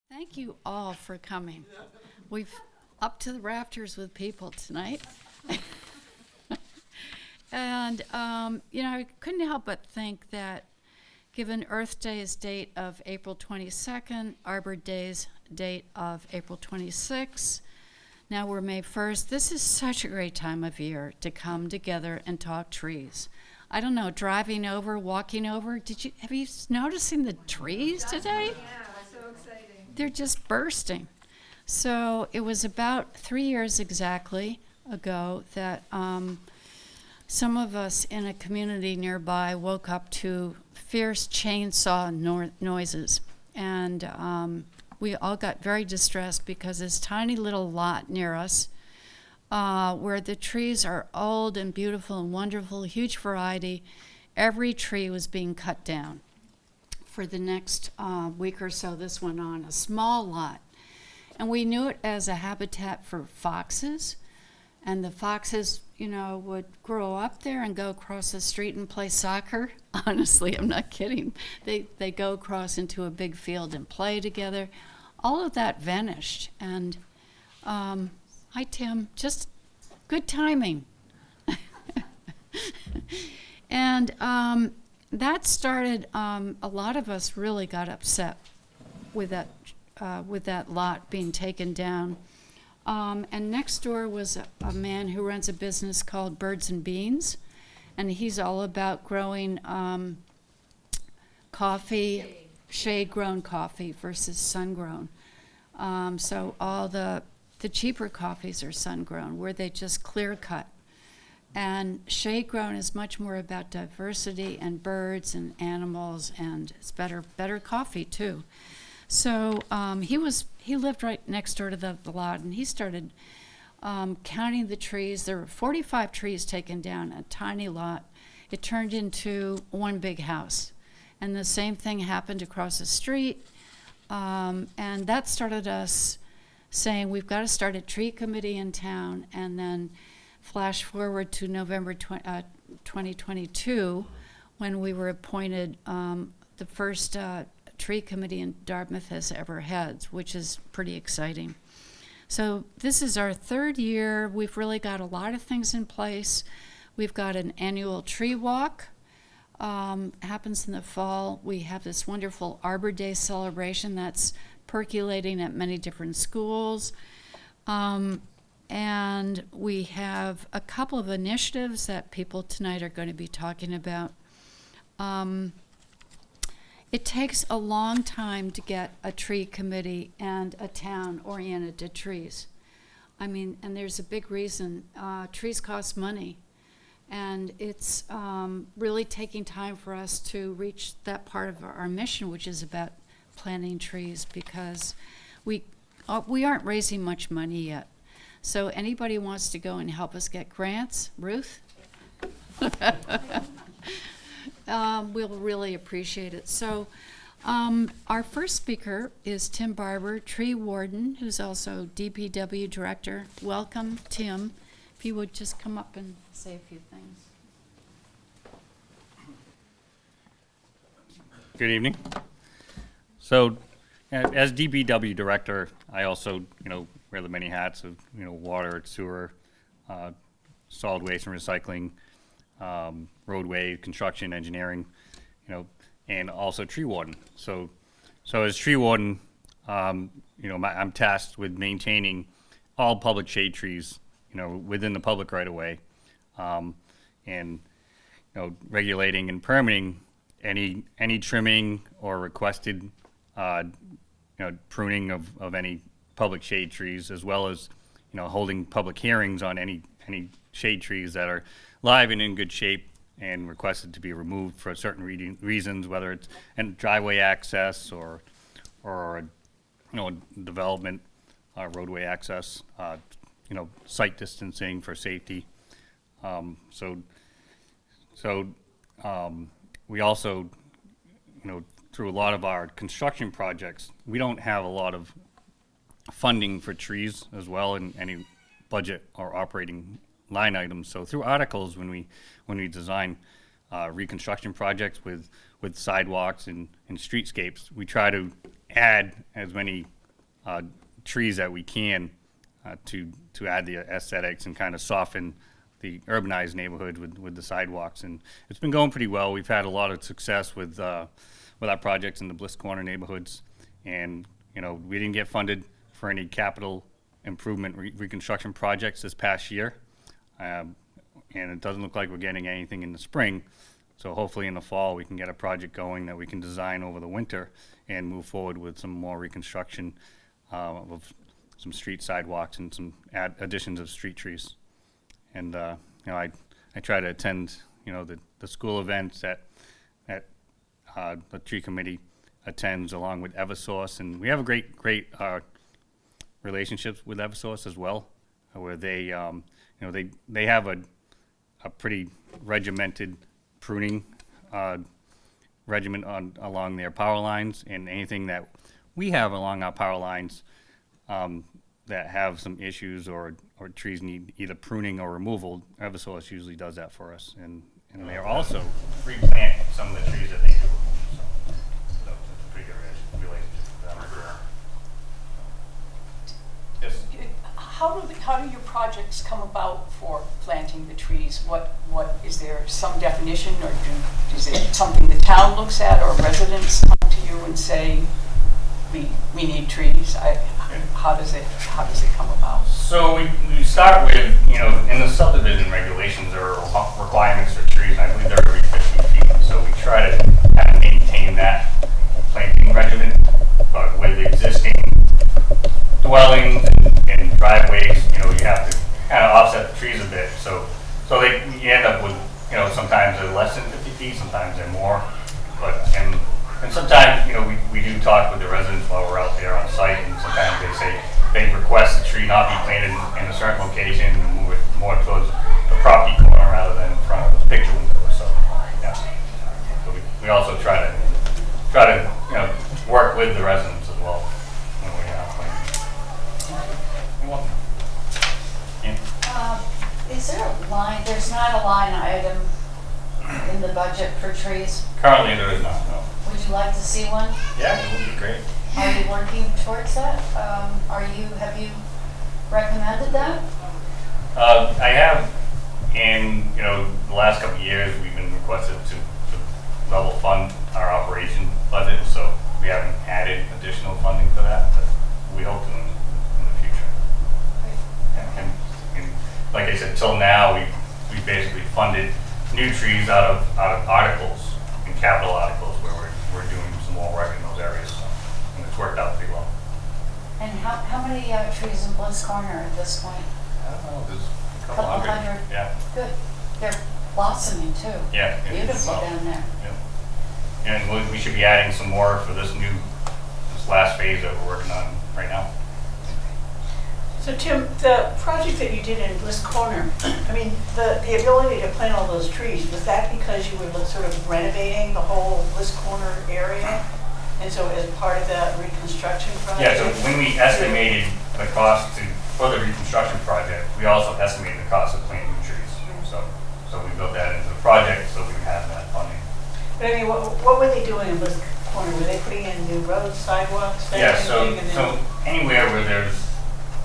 Thank you all for coming. We've up to the rafters with people tonight. And, I couldn't help but think that given Earth Day's date of April 22nd, Arbor Day's date of April 26th, now we're May 1st, this is such a great time of year to come together and talk trees. I don't know, driving over, walking over, have you noticing the trees today? Yeah, so exciting. They're just bursting. So it was about 3 years exactly ago that some of us in a community nearby woke up to fierce chainsaw noises. And we all got very distressed because this tiny little lot near us, where the trees are old and beautiful and wonderful, huge variety, every tree was being cut down. For the next week or so, this went on, a small lot. And we knew it as a habitat for foxes. And the foxes, would grow up there and go across the street and play soccer. Honestly, I'm not kidding. They go across into a big field and play together. All of that vanished. And hi, Tim. Just good timing. And that started, a lot of us really got upset with that lot being taken down. And next door was a man who runs a business called Birds and Beans, and he's all about growing coffee, shade-grown coffee versus sun-grown. So all the cheaper coffees are sun-grown, where they just clear-cut. And shade-grown is much more about diversity and birds and animals, and it's better coffee too. So he lived right next door to the lot, and he started counting the trees. There were 45 trees taken down, a tiny lot. It turned into one big house. And the same thing happened across the street. And that started us saying we've got to start a tree committee in town. And then flash forward to November 2022, when we were appointed the first tree committee in Dartmouth has ever had, which is pretty exciting. So this is our third year. We've really got a lot of things in place. We've got an annual tree walk. Happens in the fall. We have this wonderful Arbor Day celebration that's percolating at many different schools. And we have a couple of initiatives that people tonight are going to be talking about. It takes a long time to get a tree committee and a town oriented to trees. And there's a big reason. Trees cost money. And it's really taking time for us to reach that part of our mission, which is about planting trees, because we aren't raising much money yet. So anybody wants to go and help us get grants, Ruth? We'll really appreciate it. So our first speaker is Tim Barber, tree warden, who's also DPW director. Welcome, Tim. If you would just come up and say a few things. Good evening. So as DPW director, I also, wear the many hats of, water, sewer, solid waste and recycling, roadway, construction, engineering, and also tree warden. So as tree warden, I'm tasked with maintaining all public shade trees, within the public right of way, and regulating and permitting any trimming or requested pruning of any public shade trees, as well as holding public hearings on any shade trees that are live and in good shape and requested to be removed for certain reasons, whether it's driveway access or development, roadway access, site distancing for safety. We also, through a lot of our construction projects, we don't have a lot of funding for trees as well in any budget or operating line items. So through articles, when we design reconstruction projects with sidewalks and streetscapes, we try to add as many trees that we can to add the aesthetics and kind of soften the urbanized neighborhood with the sidewalks. And it's been going pretty well. We've had a lot of success with our projects in the Bliss Corner neighborhoods. And, you know, we didn't get funded for any capital improvement reconstruction projects this past year. And it doesn't look like we're getting anything in the spring. So hopefully in the fall, we can get a project going that we can design over the winter and move forward with some more reconstruction of some street sidewalks and some additions of street trees. And, you know, I try to attend, you know, the school events that the tree committee attends along with Eversource. And we have a great relationships with Eversource as well, where they, you know, they have a pretty regimented pruning regimen along their power lines, and anything that we have along our power lines that have some issues or trees need either pruning or removal, Eversource usually does that for us, and they're also replant some of the trees that they do remove. So it's a pretty good relationship with them. Yes. How do your projects come about for planting the trees? What is there some definition, or is it something the town looks at, or residents come to you and say, we need trees? How does it come about? So we start with, you know, in the subdivision regulations, there are requirements for trees, and I believe they're every 50 feet. So we try to kind of maintain that planting regimen, but with existing dwellings and driveways, you know, you have to kind of offset the trees a bit. So you end up with, you know, sometimes they're less than 50 feet, sometimes they're more. But and sometimes, you know, we do talk with the residents while we're out there on site, and sometimes they say they request the tree not be planted in a certain location and move it more towards the property corner rather than in front of the picture window. So yeah. So we also try to you know, work with the residents as well when we planting. You're welcome. Yeah. Is there a line, there's not a line item in the budget for trees? Currently there is not, no. Would you like to see one? Yeah, it would be great. Are you working towards that? Have you recommended that? I have, in, you know, the last couple of years, we've been requested to level fund our operation budget, so we haven't added additional funding for that, but we hope to in the future. And like I said, till now, we basically funded new trees out of articles and capital articles where we're doing some more work in those areas, so, and it's worked out pretty well. And how many trees in Bliss Corner at this point? I don't know, there's a Couple hundred? Yeah. Good. They're blossoming too. Yeah. Beautiful down there. Yeah. And we should be adding some more for this last phase that we're working on right now. So Tim, the project that you did in Bliss Corner, I mean, the ability to plant all those trees, was that because you were sort of renovating the whole Bliss Corner area? And so as part of that reconstruction project? Yeah, so when we estimated the cost for the reconstruction project, we also estimated the cost of planting new trees. So we built that into the project so we would have that funding. But I mean, what were they doing in Bliss Corner? Were they putting in new roads, sidewalks? Yeah, so anywhere where there's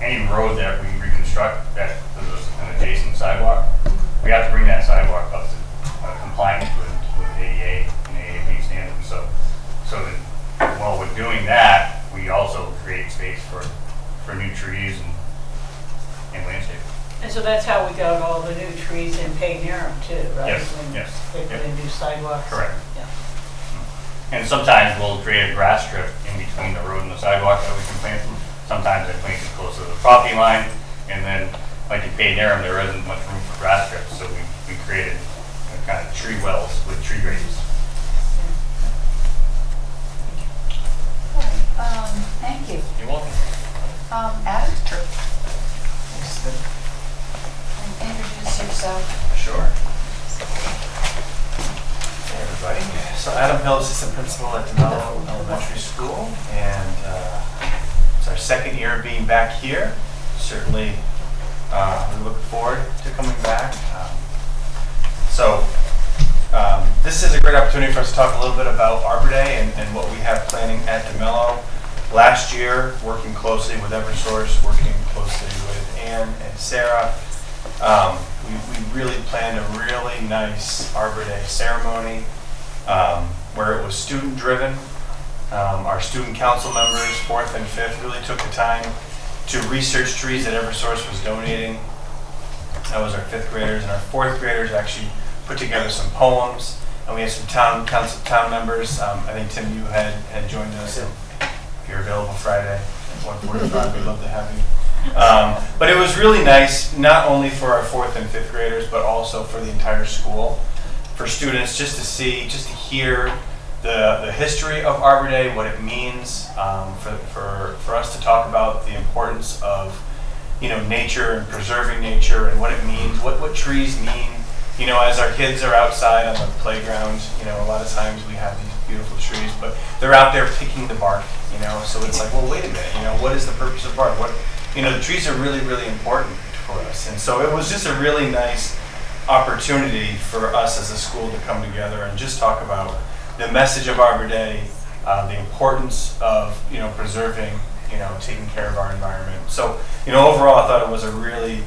any road that we reconstruct that there's an adjacent sidewalk, we have to bring that sidewalk up to compliance with ADA and AAB standards. So that while we're doing that, we also create space for new trees and landscape. And so that's how we got all the new trees in Paynerum too, right? Yes, When yes. they put in new sidewalks. Correct. Yeah. And sometimes we'll create a grass strip in between the road and the sidewalk that we can plant. Sometimes I plant it close to the property line, and then like in Paynerum, there isn't much room for grass strips, so we created kind of tree wells with tree grates. Thank you. You're welcome. Adam, Sure. introduce yourself. Sure. Hey, everybody. So Adam Hill, assistant principal at DeMello Elementary School, and it's our second year being back here. Certainly, we look forward to coming back. This is a great opportunity for us to talk a little bit about Arbor Day and what we have planning at DeMello. last year, working closely with Eversource, working closely with Ann and Sarah, we really planned a really nice Arbor Day ceremony where it was student-driven. Our student council members, 4th and 5th, really took the time to research trees that Eversource was donating. That was our 5th graders, and our 4th graders actually put together some poems, and we had some town members. I think Tim, you had joined us. If you're available Friday at 1:45, we'd love to have you. But it was really nice, not only for our 4th and 5th graders, but also for the entire school, for students just to see, just to hear the history of Arbor Day, what it means, for us to talk about the importance of, nature and preserving nature and what it means, what trees mean. As our kids are outside on the playground, a lot of times we have these beautiful trees, but they're out there picking the bark, so it's like, well, wait a minute, what is the purpose of bark? The trees are really, really important for us. And so it was just a really nice opportunity for us as a school to come together and just talk about the message of Arbor Day, the importance of, preserving, taking care of our environment. So, overall, I thought it was a really,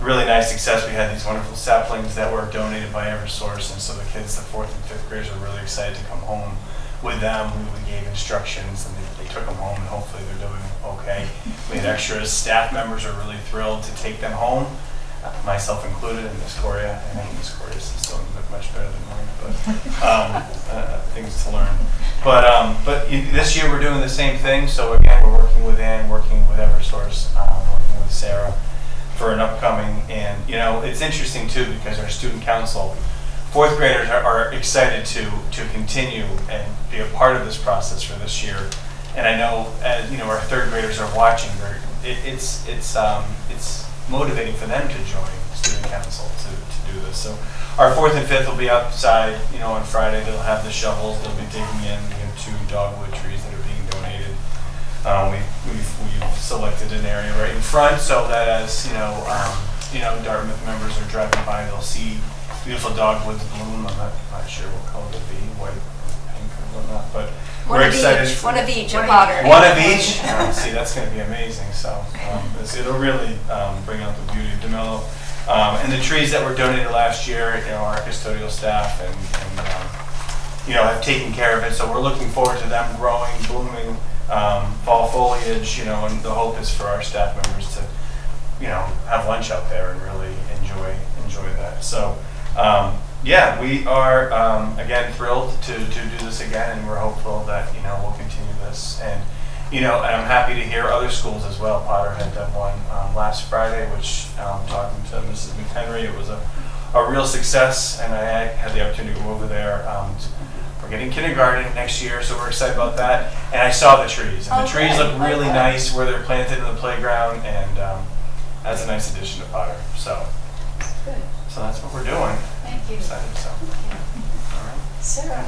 really nice success. We had these wonderful saplings that were donated by Eversource, and so the kids, the 4th and 5th graders, were really excited to come home with them. We gave instructions, and they took them home, and hopefully they're doing okay. We had extras. Staff members are really thrilled to take them home, myself included, and Miss Coria. I think Miss Coria's still look much better than mine, but things to learn. But this year we're doing the same thing. So again, we're working with Ann, working with Eversource, working with Sarah for an upcoming. And it's interesting too, because our student council, 4th graders are excited to continue and be a part of this process for this year. And I know, as our 3rd graders are watching. It's motivating for them to join student council to do this. So our 4th and 5th will be outside, on Friday. They'll have the shovels. They'll be digging in 2 dogwood trees that are being donated. We've selected an area right in front so that as Dartmouth members are driving by, they'll see beautiful dogwoods bloom. I'm not sure what color they'll be, white, pink, or whatnot, but we're excited. One of each, a Potter. One of each? See, that's going to be amazing. So it'll really bring out the beauty of DeMello. And the trees that were donated last year, our custodial staff and have taken care of it. So we're looking forward to them growing, blooming, fall foliage, and the hope is for our staff members to, have lunch out there and really enjoy that. So, we are, again, thrilled to do this again, and we're hopeful that, we'll continue this. And, and I'm happy to hear other schools as well. Potter had done one last Friday, which, talking to Mrs. McHenry, it was a real success, and I had the opportunity to go over there. We're getting kindergarten next year, so we're excited about that. And I saw the trees, and the trees look really nice where they're planted in the playground, and that's a nice addition to Potter. So that's what we're doing. Thank you. Excited, so. All right. Sarah.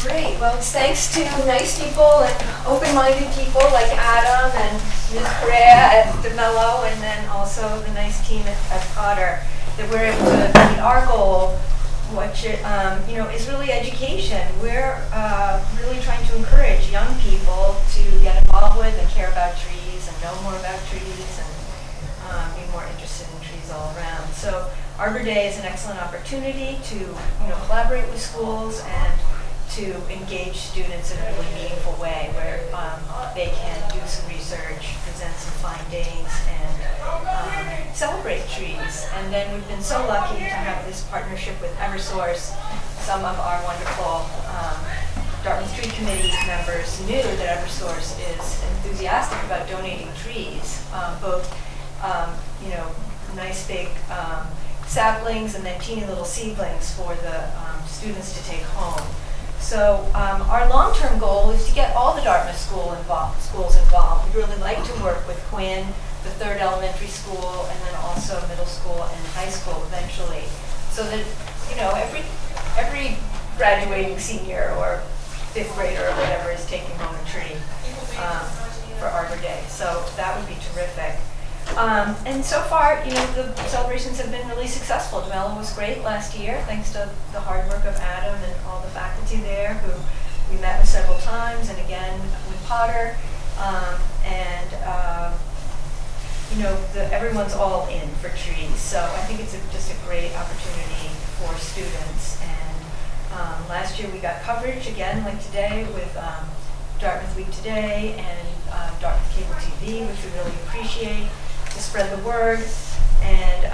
Great. Well, it's thanks to nice people and open-minded people like Adam and Ms. Correa at DeMello, and then also the nice team at Potter, that we're able to meet our goal, which is really education. We're really trying to encourage young people to get involved with and care about trees and know more about trees and be more interested in trees all around. So Arbor Day is an excellent opportunity to collaborate with schools and to engage students in a really meaningful way where they can do some research, present some findings, and celebrate trees. And then we've been so lucky to have this partnership with Eversource. Some of our wonderful Dartmouth Tree Committee members knew that Eversource is enthusiastic about donating trees, both nice big saplings and then teeny little seedlings for the students to take home. So our long-term goal is to get all the Dartmouth schools involved. We'd really like to work with Quinn, the 3rd elementary school, and then also middle school and high school eventually, so that every graduating senior or 5th grader or whatever is taking home a tree for Arbor Day. So that would be terrific. And so far, the celebrations have been really successful. DeMello was great last year, thanks to the hard work of Adam and all the faculty there who we met with several times, and again with Potter, and everyone's all in for trees. So I think it's just a great opportunity for students. And last year we got coverage again, like today, with Dartmouth Week Today and Dartmouth Cable TV, which we really appreciate, to spread the word. And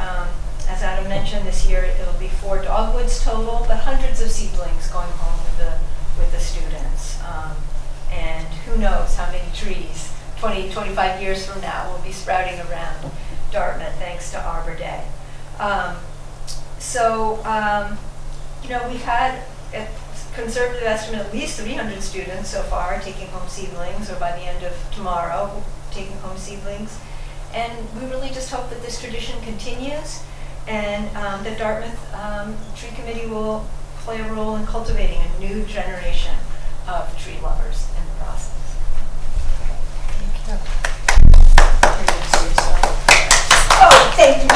as Adam mentioned, this year it'll be 4 dogwoods total, but hundreds of seedlings going home with the students. And who knows how many trees 20, 25 years from now will be sprouting around Dartmouth thanks to Arbor Day. We've had a conservative estimate at least 300 students so far taking home seedlings, or by the end of tomorrow taking home seedlings. And we really just hope that this tradition continues, and the Dartmouth Tree Committee will play a role in cultivating a new generation of tree lovers in the process. Oh, thank you.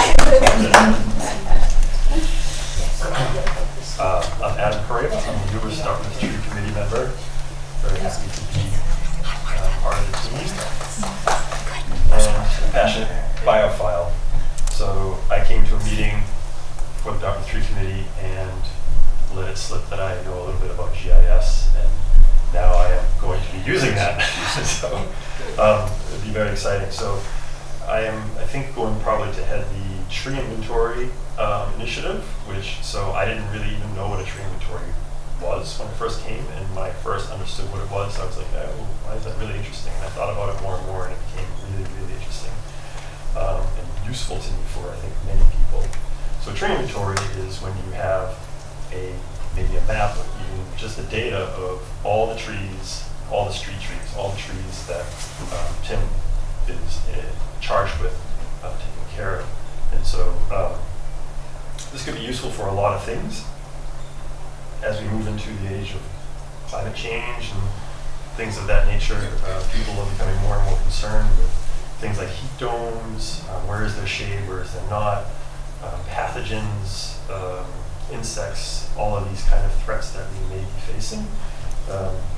I'm Adam Correa. I'm the newest Dartmouth Tree Committee member. Very happy to be part of the team. And a passionate biophile. So I came to a meeting for the Dartmouth Tree Committee and let it slip that I know a little bit about GIS, and now I am going to be using that. So it'd be very exciting. So I think, going probably to head the tree inventory initiative, so I didn't really even know what a tree inventory was when I first came, and when I first understood what it was, I was like, oh, why is that really interesting? And I thought about it more and more, and it became really, really interesting and useful to me for, I think, many people. So tree inventory is when you have maybe a map, or even just the data of all the trees, all the street trees, all the trees that Tim is charged with taking care of. And so this could be useful for a lot of things as we move into the age of climate change and things of that nature. People are becoming more and more concerned with things like heat domes, where is there shade, where is there not, pathogens, insects, all of these kind of threats that we may be facing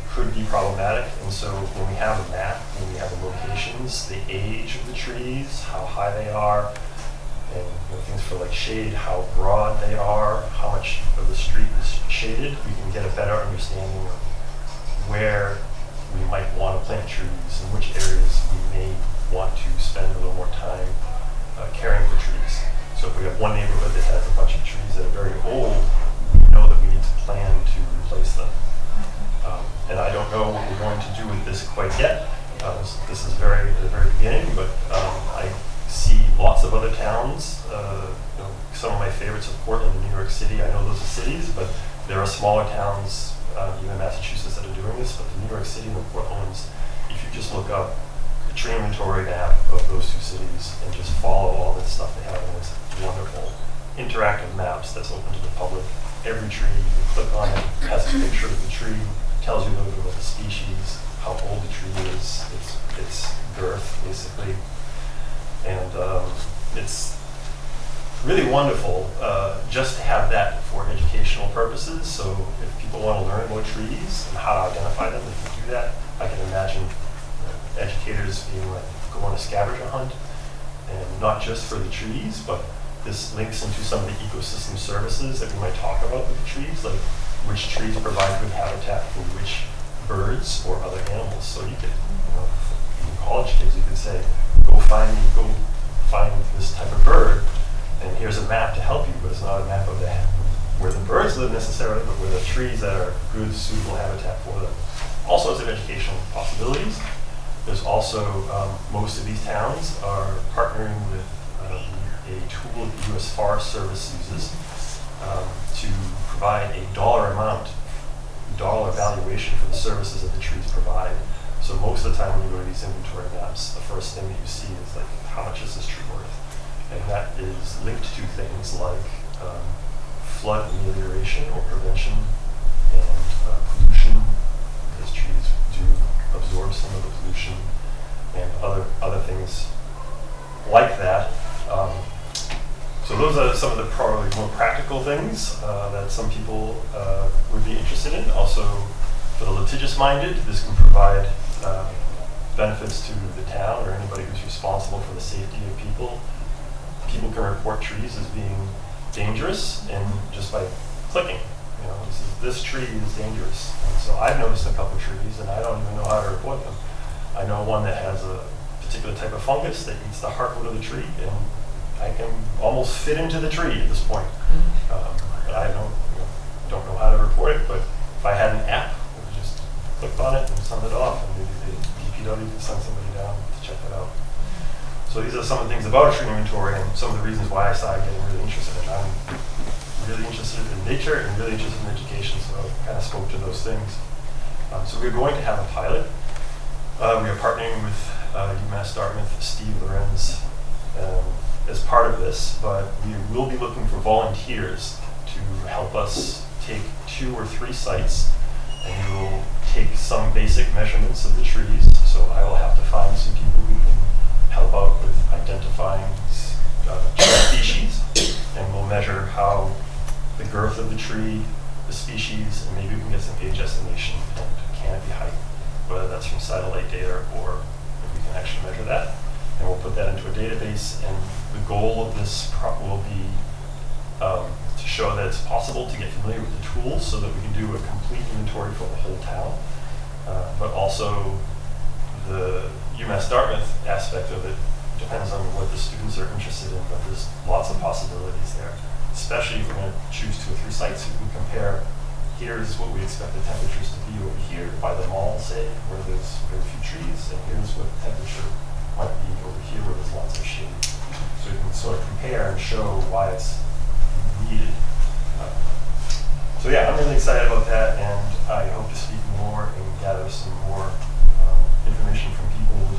could be problematic. And so when we have a map, when we have the locations, the age of the trees, how high they are, and things for like shade, how broad they are, how much of the street is shaded, we can get a better understanding of where we might want to plant trees and which areas we may want to spend a little more time caring for trees. So if we have one neighborhood that has a bunch of trees that are very old, we know that we need to plan to replace them. And I don't know what we're going to do with this quite yet. This is at the very beginning, but I see lots of other towns. Some of my favorites are Portland and New York City. I know those are cities, but there are smaller towns, even in Massachusetts, that are doing this. But the New York City and the Portland ones, if you just look up the tree inventory map of those two cities and just follow all the stuff they have in this wonderful interactive maps that's open to the public. Every tree, you can click on it, has a picture of the tree, tells you a little bit about the species, how old the tree is, its girth, basically. And it's really wonderful just to have that for educational purposes. So if people want to learn about trees and how to identify them, they can do that. I can imagine educators being like, go on a scavenger hunt, and not just for the trees, but this links into some of the ecosystem services that we might talk about with the trees, like which trees provide good habitat for which birds or other animals. So you could, even college kids, you could say, go find this type of bird, and here's a map to help you, but it's not a map of where the birds live necessarily, but where the trees that are good, suitable habitat for them. All sorts of educational possibilities. There's also, most of these towns are partnering with a tool that the U.S. Forest Service uses to provide a dollar valuation for the services that the trees provide. So most of the time when you go to these inventory maps, the first thing that you see is like, how much is this tree worth? And that is linked to things like flood amelioration or prevention and pollution, because trees do absorb some of the pollution and other things like that. So those are some of the probably more practical things that some people would be interested in. Also, For the litigious-minded, this can provide benefits to the town or anybody who's responsible for the safety of people. People can report trees as being dangerous, and just by clicking, you know, this tree is dangerous. And so I've noticed a couple trees, and I don't even know how to report them. I know one that has a particular type of fungus that eats the heartwood of the tree, and I can almost fit into the tree at this point. But I don't know how to report it, but if I had an app, I would just click on it and send it off, and maybe the DPW could send somebody down to check it out. So these are some of the things about a tree inventory and some of the reasons why I started getting really interested in it. I'm really interested in nature and really interested in education, so I kind of spoke to those things. So we're going to have a pilot. We are partnering with UMass Dartmouth, Steve Lorenz, as part of this, but we will be looking for volunteers to help us take 2 or 3 sites, and we will take some basic measurements of the trees. So I will have to find some people who can help out with identifying tree species, and we'll measure how the girth of the tree, the species, and maybe we can get some age estimation and canopy height, whether that's from satellite data or if we can actually measure that. And we'll put that into a database, and the goal of this will be to show that it's possible to get familiar with the tools so that we can do a complete inventory for the whole town, but also the UMass Dartmouth aspect of it depends on what the students are interested in, but there's lots of possibilities there, especially if we're going to choose 2 or 3 sites. We can compare, here's what we expect the temperatures to be over here by the mall, say, where there's very few trees, and here's what the temperature might be over here where there's lots of shade. So you can sort of compare and show why it's needed. So yeah, I'm really excited about that, and I hope to speak more and gather some more information from people who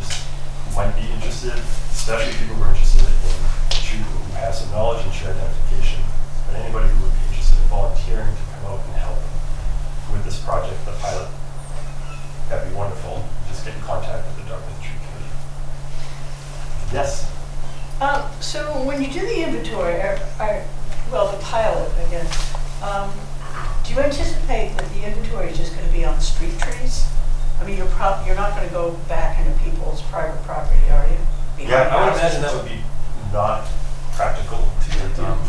might be interested, especially people who are interested in tree, who have some knowledge in tree identification, but anybody who would be interested in volunteering to come out and help with this project, the pilot. That'd be wonderful. Just get in contact with the Dartmouth Tree Committee. Yes? So when you do the inventory, well, the pilot, I guess, do you anticipate that the inventory is just going to be on street trees? I mean, you're not going to go back into people's private property, are you? Yeah, I would imagine that would be not practical to get done,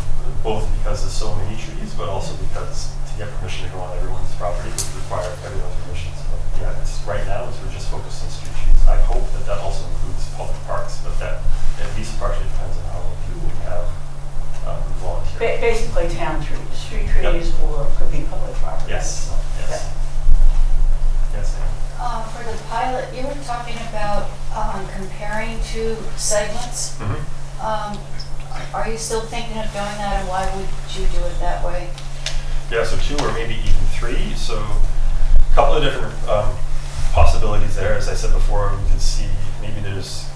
both because there's so many trees, but also because to get permission to go on everyone's property would require everyone's permission. So yeah, right now we're just focused on street trees. I hope that also includes public parks, but that at least partially depends on how many people we have volunteer. Basically town trees, street trees, or could be public property. Yes. Yes. Yes. For the pilot, you were talking about comparing 2 segments. Are you still thinking of doing that, and why would you do it that way? Yeah, so 2 or maybe even 3. So a couple of different possibilities there. As I said before, we can see maybe there's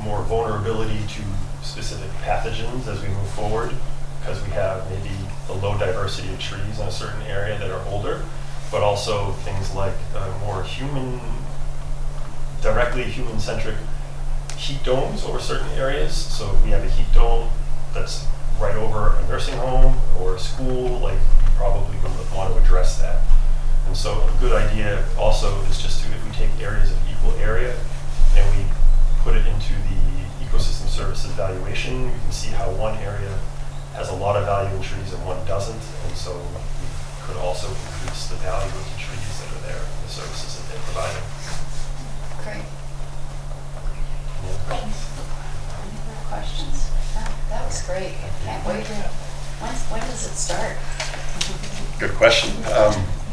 more vulnerability to specific pathogens as we move forward, because we have maybe the low diversity of trees in a certain area that are older, but also things like more directly human-centric heat domes over certain areas. So if we have a heat dome that's right over a nursing home or a school, like we probably would want to address that. And so a good idea also is just to, if we take areas of equal area and we put it into the ecosystem services valuation, you can see how one area has a lot of value in trees and one doesn't. And so we could also increase the value of the trees that are there and the services that they're providing. Great. Yeah. Any other questions? That was great. Can't wait. When does it start? Good question.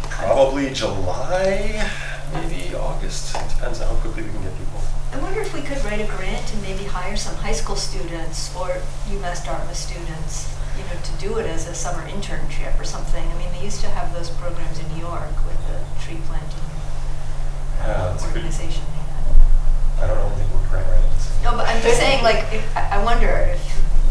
Probably July, maybe August. It depends on how quickly we can get people. I wonder if we could write a grant and maybe hire some high school students or UMass Dartmouth students, to do it as a summer internship or something. I mean, they used to have those programs in New York with the tree planting organization they had. I don't know anything about grant writings. No, but I'm just saying, like, I wonder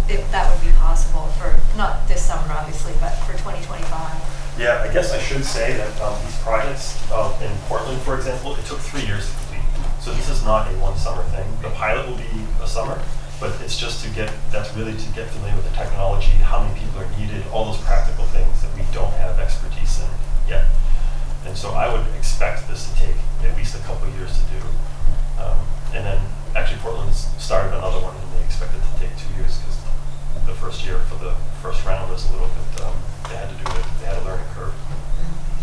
if that would be possible for, not this summer, obviously, but for 2025. Yeah, I guess I should say that these projects in Portland, for example, it took 3 years to complete. So this is not a one summer thing. The pilot will be a summer, but it's just that's really to get familiar with the technology, how many people are needed, all those practical things that we don't have expertise in yet. And so I would expect this to take at least a couple of years to do. And then actually Portland's started another one and they expect it to take 2 years because the first year for the first round was a little bit, they had to do it, they had a learning curve.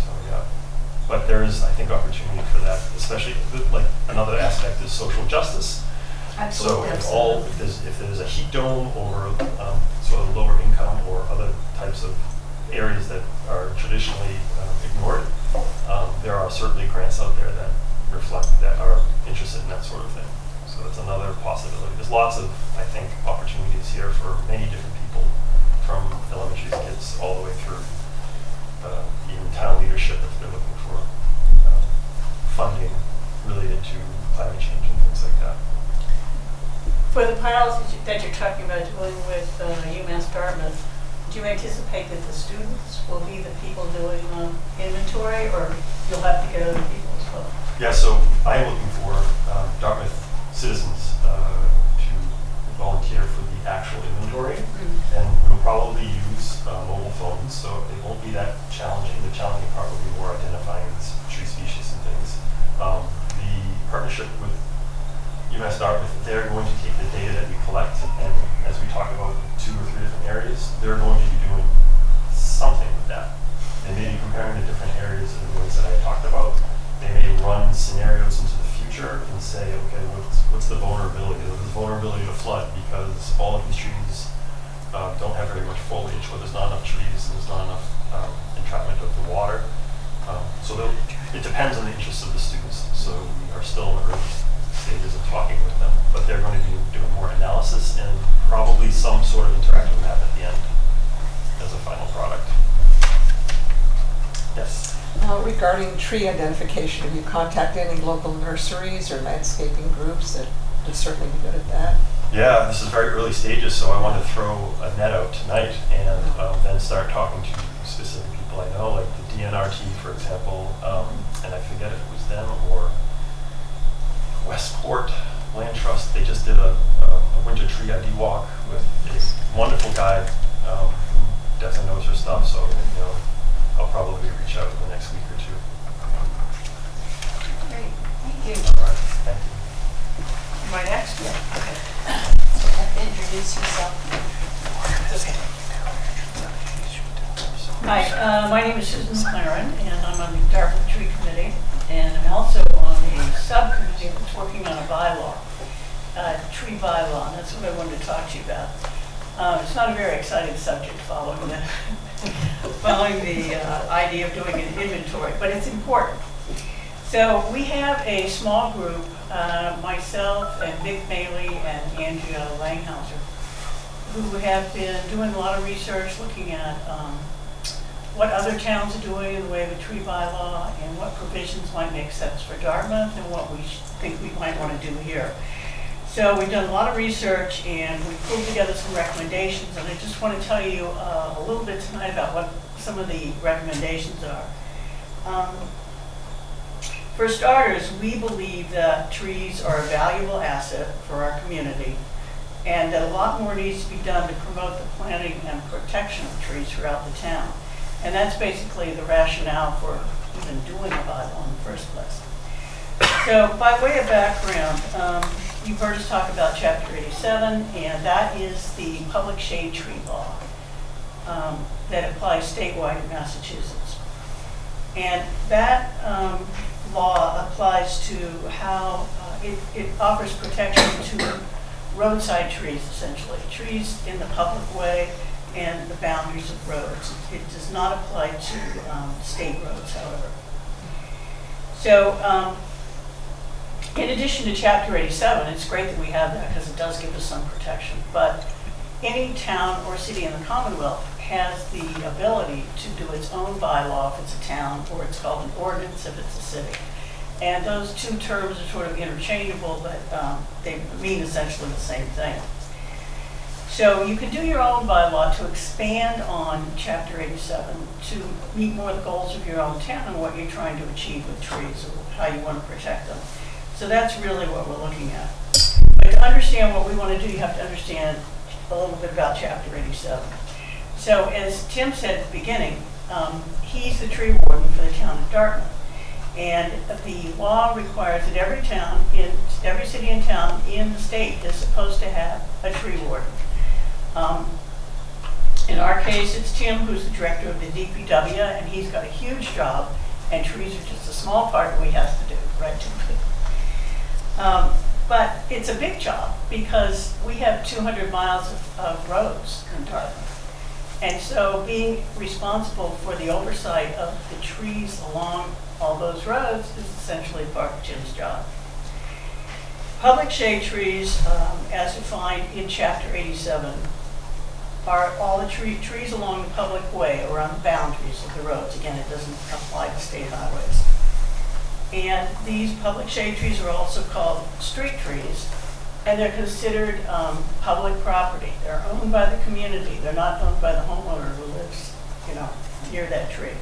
So yeah, but there is, I think, opportunity for that, especially like another aspect is social justice. Absolutely. So if there's a heat dome or sort of lower income or other types of areas that are traditionally ignored, there are certainly grants out there that reflect that are interested in that sort of thing. So that's another possibility. There's lots of, I think, opportunities here for many different people, from elementary kids all the way through even town leadership if they're looking for funding related to climate change and things like that. For the pilots that you're talking about doing with UMass Dartmouth, do you anticipate that the students will be the people doing inventory, or you'll have to get other people as well? Yeah, so I am looking for Dartmouth citizens to volunteer for the actual inventory, and we'll probably use mobile phones, so it won't be that challenging. The challenging part will be more identifying tree species and things. The partnership with UMass Dartmouth, they're going to take the data that we collect, and as we talk about 2 or 3 different areas, they're going to be doing something with that. They may be comparing the different areas in the ways that I talked about. They may run scenarios into the future and say, okay, what's the vulnerability? There's vulnerability to flood because all of these trees don't have very much foliage, or there's not enough trees, and there's not enough entrapment of the water. So it depends on the interests of the students. So we are still in the early stages of talking with them, but they're going to be doing more analysis and probably some sort of interactive map at the end as a final product. Yes. Regarding tree identification, have you contacted any local nurseries or landscaping groups that would certainly be good at that? Yeah, this is very early stages, so I want to throw a net out tonight and then start talking to specific people I know, like the DNRT, for example, and I forget if it was them or Westport Land Trust. They just did a winter tree ID walk with a wonderful guide who definitely knows her stuff, so I'll probably reach out in the next week or 2. Great, thank you. All right, thank you. Am I next? Yeah. Okay. You have to introduce yourself. Hi, my name is Susan McLaren, and I'm on the Dartmouth Tree Committee, and I'm also on a subcommittee that's working on a bylaw, tree bylaw, and that's what I wanted to talk to you about. It's not a very exciting subject following the idea of doing an inventory, but it's important. So we have a small group, myself and Vic Maley and Andrea Langhauser, who have been doing a lot of research looking at what other towns are doing in the way of a tree bylaw and what provisions might make sense for Dartmouth and what we think we might want to do here. So we've done a lot of research and we've pulled together some recommendations, and I just want to tell you a little bit tonight about what some of the recommendations are. For starters, we believe that trees are a valuable asset for our community and that a lot more needs to be done to promote the planting and protection of trees throughout the town. And that's basically the rationale for even doing a bylaw in the first place. So by way of background, you've heard us talk about Chapter 87, and that is the public shade tree law that applies statewide in Massachusetts. And that law applies to how it offers protection to roadside trees, essentially, trees in the public way and the boundaries of roads. It does not apply to state roads, however. So in addition to Chapter 87, it's great that we have that because it does give us some protection, but any town or city in the Commonwealth has the ability to do its own bylaw if it's a town, or it's called an ordinance if it's a city. And those two terms are sort of interchangeable, but they mean essentially the same thing. So you can do your own bylaw to expand on Chapter 87 to meet more of the goals of your own town and what you're trying to achieve with trees or how you want to protect them. So that's really what we're looking at. But to understand what we want to do, you have to understand a little bit about Chapter 87. So as Tim said at the beginning, He's the tree warden for the town of Dartmouth. And the law requires that every city and town in the state is supposed to have a tree warden. In our case, it's Tim, who's the director of the DPW, and he's got a huge job, and trees are just a small part of what he has to do, right? But it's a big job because we have 200 miles of roads in Dartmouth. And so being responsible for the oversight of the trees along all those roads is essentially part of Jim's job. Public shade trees, as defined in Chapter 87, are all the trees along the public way or on the boundaries of the roads. Again, it doesn't apply to state highways. And these public shade trees are also called street trees, and they're considered public property. They're owned by the community. They're not owned by the homeowner who lives, near that tree.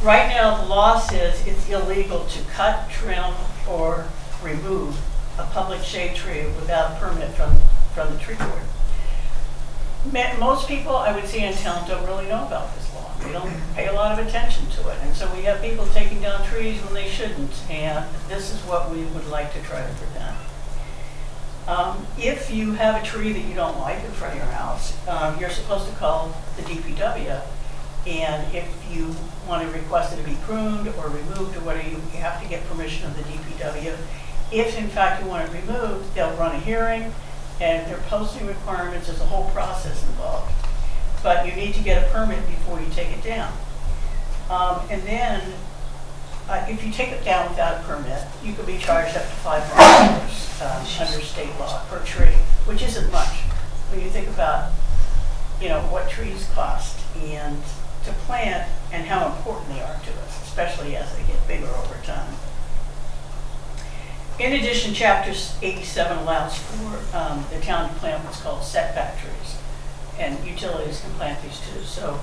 Right now, the law says it's illegal to cut, trim, or remove a public shade tree without a permit from the tree warden. Most people, I would say in town, don't really know about this law. They don't pay a lot of attention to it. And so we have people taking down trees when they shouldn't. And this is what we would like to try to prevent. If you have a tree that you don't like in front of your house, you're supposed to call the DPW. And if you want to request it to be pruned or removed or whatever, you have to get permission of the DPW. If in fact you want it removed, they'll run a hearing, and their posting requirements, there's a whole process involved. But you need to get a permit before you take it down. And then, if you take it down without a permit, you could be charged up to $500 under state law per tree, which isn't much when you think about, what trees cost and to plant and how important they are to us, especially as they get bigger over time. In addition, Chapter 87 allows for the town to plant what's called setback trees, and utilities can plant these too. So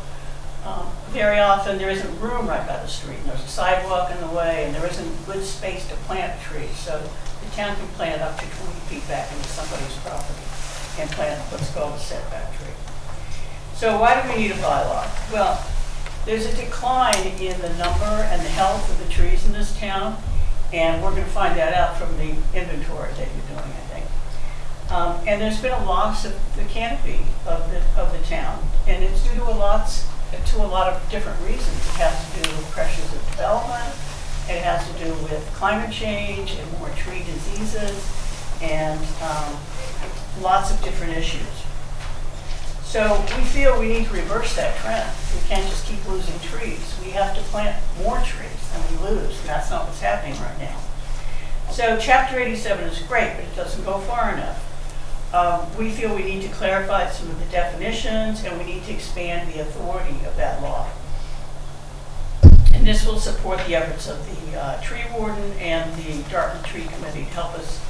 very often there isn't room right by the street, and there's a sidewalk in the way, and there isn't good space to plant a tree. So the town can plant up to 20 feet back into somebody's property and plant what's called a setback tree. So why do we need a bylaw? Well, there's a decline in the number and the health of the trees in this town. And we're going to find that out from the inventory that you're doing, I think. And there's been a loss of the canopy of the town, and it's due to a lot of different reasons. It has to do with pressures of development. It has to do with climate change and more tree diseases, and lots of different issues. So we feel we need to reverse that trend. We can't just keep losing trees. We have to plant more trees than we lose, and that's not what's happening right now. So Chapter 87 is great, but it doesn't go far enough. We feel we need to clarify some of the definitions, and we need to expand the authority of that law. And this will support the efforts of the tree warden and the Dartmouth Tree Committee to help us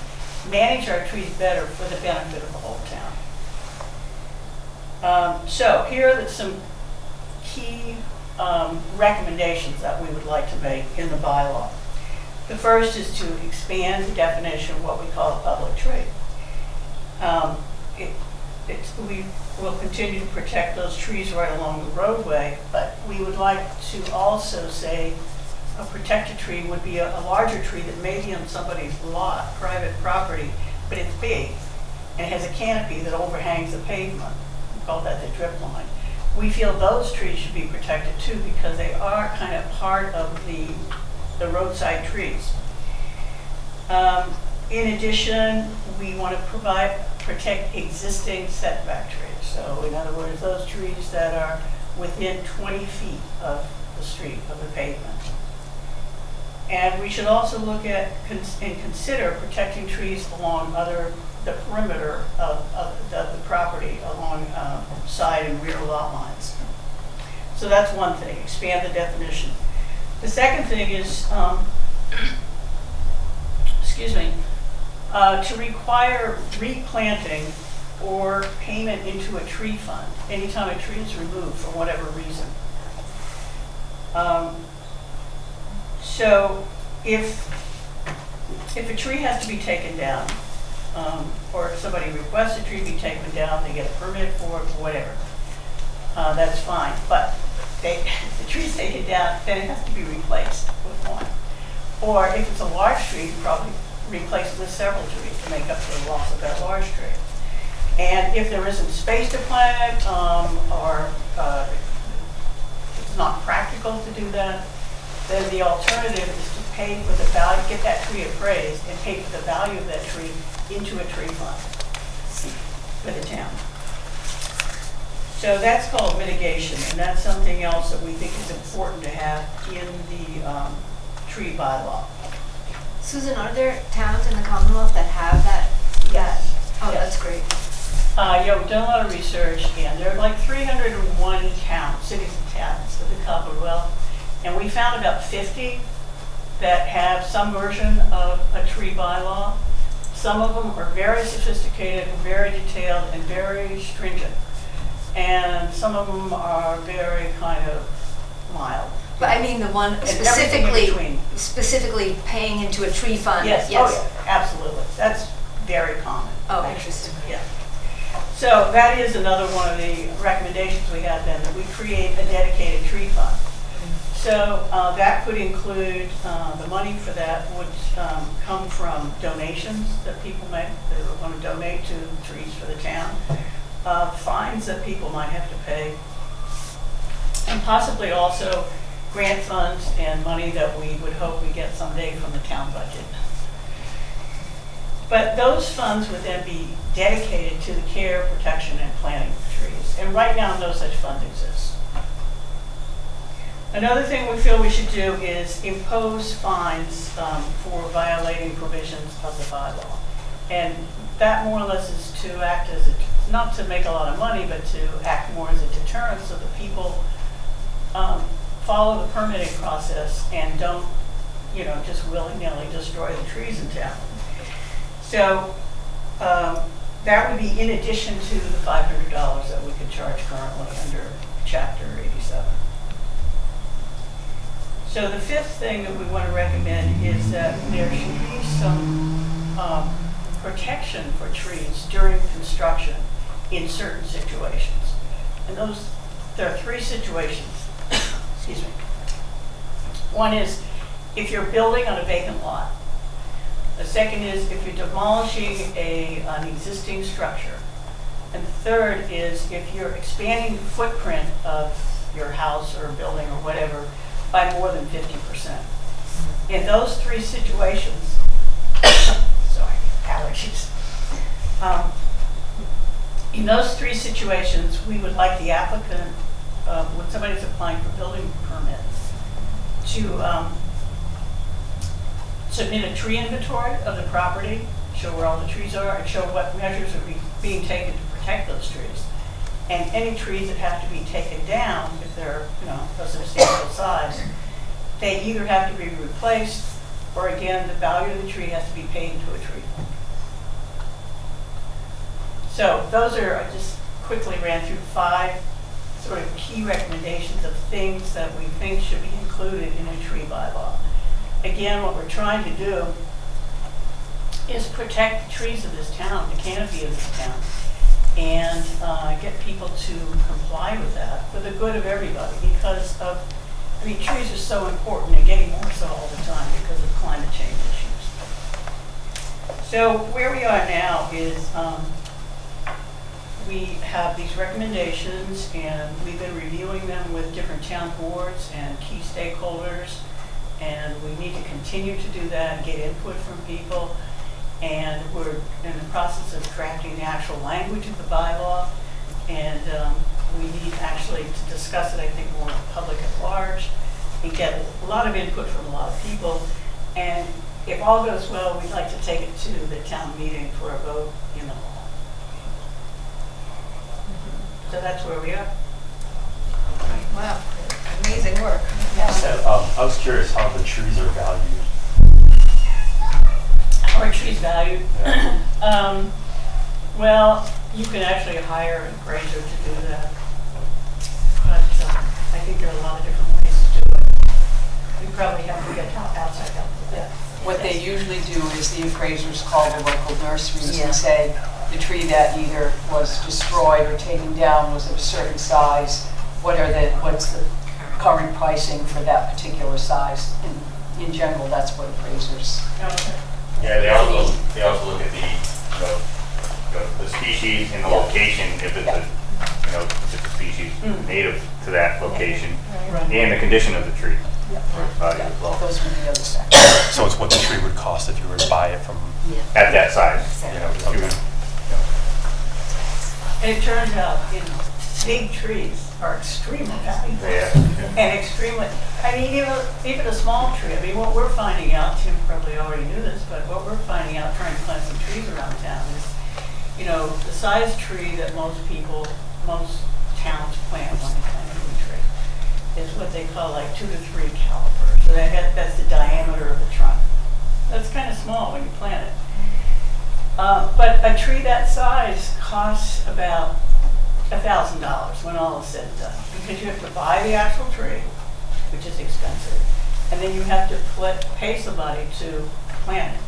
manage our trees better for the benefit of the whole town. So here are some key recommendations that we would like to make in the bylaw. The first is to expand the definition of what we call a public tree. We will continue to protect those trees right along the roadway, but we would like to also say a protected tree would be a larger tree that may be on somebody's lot, private property, but it's big and has a canopy that overhangs the pavement. We call that the drip line. We feel those trees should be protected too because they are kind of part of the roadside trees. In addition, we want to protect existing setback trees. So in other words, those trees that are within 20 feet of the street, of the pavement. And we should also look at and consider protecting trees along the perimeter of the property, along side and rear lot lines. So that's one thing, expand the definition. The second thing is, to require replanting or payment into a tree fund anytime a tree is removed for whatever reason. So if a tree has to be taken down, or if somebody requests a tree be taken down, they get a permit for it, whatever. that's fine. But if the tree's taken down, then it has to be replaced with one. Or if it's a large tree, you probably replace it with several trees to make up for the loss of that large tree. And if there isn't space to plant, or it's not practical to do that, then the alternative is to pay for the value, get that tree appraised, and pay for the value of that tree into a tree fund for the town. So that's called mitigation, and that's something else that we think is important to have in the tree bylaw. Susan, are there towns in the Commonwealth that have that? Yes. Oh, Yes. that's great. Yeah, we've done a lot of research, and there are like 301 towns, cities and towns of the Commonwealth, and we found about 50 that have some version of a tree bylaw. Some of them are very sophisticated, very detailed, and very stringent. And some of them are very kind of mild. But I mean the one And everything in between. specifically paying into a tree fund. Yes, oh yeah, absolutely. That's very common. Oh, interesting. Yeah. So that is another one of the recommendations we have then, that we create a dedicated tree fund. So that could include, the money for that would come from donations that people make, that would want to donate to trees for the town, fines that people might have to pay, and possibly also grant funds and money that we would hope we get someday from the town budget. But those funds would then be dedicated to the care, protection, and planting of trees. And right now, no such fund exists. Another thing we feel we should do is impose fines for violating provisions of the bylaw. And that more or less is to act as a, not to make a lot of money, but to act more as a deterrent so that people follow the permitting process and don't, just willy-nilly destroy the trees in town. So that would be in addition to the $500 that we could charge currently under Chapter 87. So the fifth thing that we want to recommend is that there should be some protection for trees during construction in certain situations. And there are three situations. Excuse me. One is if you're building on a vacant lot. The second is if you're demolishing an existing structure. And the third is if you're expanding the footprint of your house or building or whatever by more than 50%. In those three situations, sorry, allergies. In those three situations, we would like the applicant, when somebody's applying for building permit, to submit a tree inventory of the property, show where all the trees are, and show what measures are being taken to protect those trees. And any trees that have to be taken down, if they're, a substantial size, they either have to be replaced, or again, the value of the tree has to be paid into a tree fund. So those are, I just quickly ran through 5 sort of key recommendations of things that we think should be included in a tree bylaw. Again, what we're trying to do is protect the trees of this town, the canopy of this town, and get people to comply with that for the good of everybody, because of, trees are so important and getting more so all the time because of climate change issues. So where we are now is we have these recommendations, and we've been reviewing them with different town boards and key stakeholders, and we need to continue to do that and get input from people. And we're in the process of drafting the actual language of the bylaw, and we need actually to discuss it, I think, more in public at large, and get a lot of input from a lot of people. And if all goes well, we'd like to take it to the town meeting for a vote in the fall. So that's where we are. Wow, amazing work. So, I was curious how the trees are valued. How are trees valued? Well, you can actually hire an appraiser to do that. But I think there are a lot of different ways to do it. We probably have to get outside help with that. What they usually do is the appraisers call the local nurseries and say, the tree that either was destroyed or taken down was of a certain size? What's the current pricing for that particular size? In general, that's what appraisers. Yeah, they also look at the species and the location, if it's a, if it's a species native to that location, and the condition of the tree. As well. Those would be the other factors. So it's what the tree would cost if you were to buy it from, At that size. okay. And it turns out, big trees are extremely valuable. Yeah. And extremely, even a small tree, what we're finding out, Tim probably already knew this, but what we're finding out trying to plant some trees around town is, the size tree that most towns plant when they plant a new tree is what they call like 2 to 3 caliber. So that's the diameter of the trunk. That's kind of small when you plant it. But a tree that size costs about $1,000 when all is said and done, because you have to buy the actual tree, which is expensive, and then you have to pay somebody to plant it.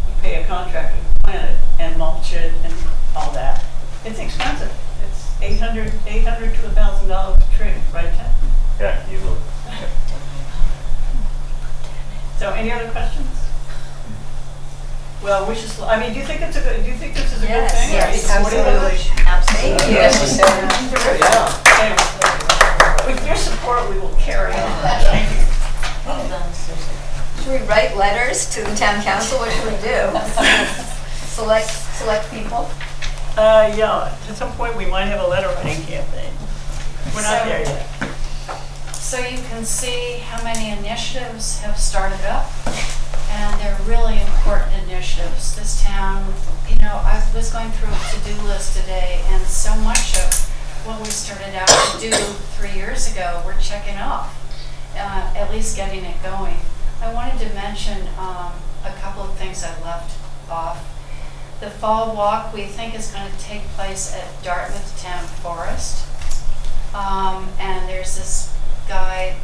You pay a contractor to plant it and mulch it and all that. It's expensive. It's $800 to $1,000 a tree, right, Ted? Yeah, easily. So, any other questions? Well, do you think this is a good thing? Yes, Absolutely. Thank you. Necessary. With your support, we will carry on. Thank you. Should we write letters to the town council? What should we do? Select people? Yeah, at some point we might have a letter writing campaign. We're not there yet. So you can see how many initiatives have started up, and they're really important initiatives. This town, I was going through a to-do list today, and so much of what we started out to do 3 years ago, we're checking off, at least getting it going. I wanted to mention a couple of things I left off. The fall walk, we think, is going to take place at Dartmouth Town Forest. And there's this guy,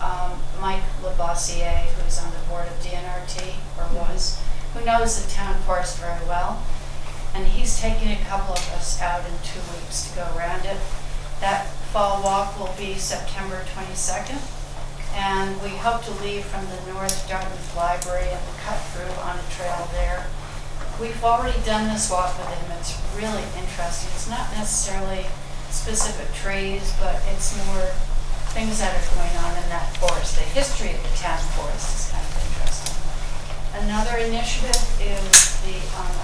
Mike Labossiere, who's on the board of DNRT, or was, who knows the town forest very well. And he's taking a couple of us out in 2 weeks to go around it. That fall walk will be September 22nd. And we hope to leave from the North Dartmouth Library and cut through on a trail there. We've already done this walk with him. It's really interesting. It's not necessarily specific trees, but it's more things that are going on in that forest. The history of the town forest is kind of interesting. Another initiative is the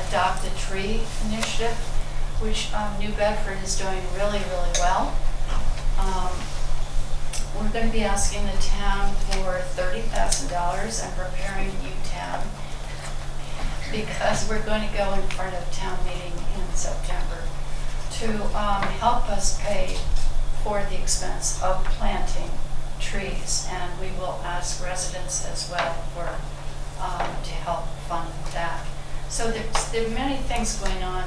Adopted Tree initiative, which New Bedford is doing really, really well. We're going to be asking the town for $30,000 and preparing Newtown, because we're going to go in front of town meeting in September to help us pay for the expense of planting trees, and we will ask residents as well for to help fund that. So there are many things going on.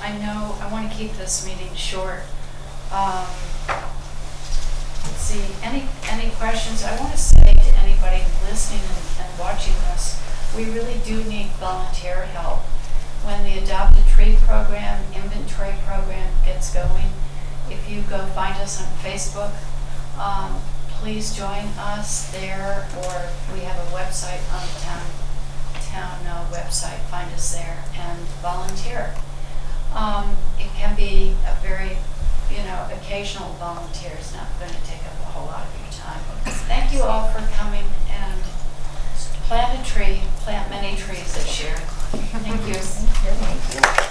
I know I want to keep this meeting short. Let's see, any questions? I want to say to anybody listening and watching this, we really do need volunteer help. When the Adopted Tree program, inventory program gets going, if you go find us on Facebook, please join us there, or we have a website on the town website, find us there and volunteer. It can be a very, occasional volunteer. It's not going to take up a whole lot of your time. Thank you all for coming, and plant a tree, plant many trees this year. Thank you.